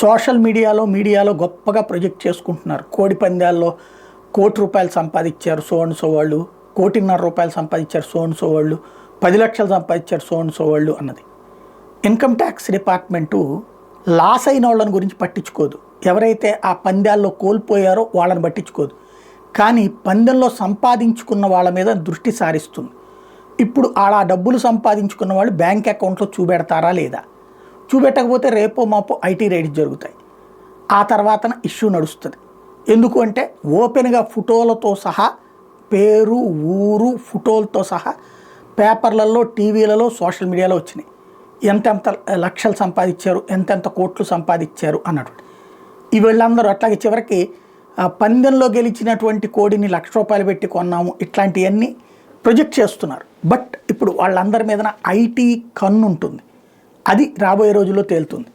Social మీడియాలో గొప్పగా project చేసుకుంటున్నారు. కోడి పందాల్లో ₹1,00,00,000 సంపాదించారు సో అండ్ సో వాళ్ళు, ₹1,50,00,000 సంపాదించారు సో అండ్ సో వాళ్ళు, 10 లక్షలు సంపాదించారు సో అండ్ సో వాళ్ళు అన్నది. ఇన్కమ్ ట్యాక్స్ డిపార్ట్మెంటు లాస్ అయిన వాళ్ళని గురించి పట్టించుకోదు. ఎవరైతే ఆ పందాల్లో కోల్పోయారో వాళ్ళని పట్టించుకోదు. కానీ పందెంలో సంపాదించుకున్న వాళ్ళ మీద దృష్టి సారిస్తుంది. ఇప్పుడు ఆ డబ్బులు సంపాదించుకున్న వాళ్ళు బ్యాంక్ అకౌంట్లో చూపెడతారా లేదా? చూపెట్టకపోతే రేపో మాపో ఐటీ రైడ్స్ జరుగుతాయి. ఆ తర్వాతన ఇష్యూ నడుస్తుంది. ఎందుకు అంటే ఓపెన్గా ఫోటోలతో సహా, పేరు, ఊరు, ఫోటోలతో సహా పేపర్లలో, టీవీలలో, సోషల్ మీడియాలో వచ్చినాయి. ఎంతెంత లక్షలు సంపాదించారు, ఎంతెంత కోట్లు సంపాదించారు అన్నట్టు. వీళ్ళందరూ అట్లాగే చివరికి పందెంలో గెలిచినటువంటి కోడిని ₹1,00,000 పెట్టి కొన్నాము ఇట్లాంటివన్నీ ప్రొజెక్ట్ చేస్తున్నారు. బట్ ఇప్పుడు వాళ్ళందరి మీదన ఐటీ కన్ను ఉంటుంది. అది రాబోయే రోజుల్లో తేలుతుంది.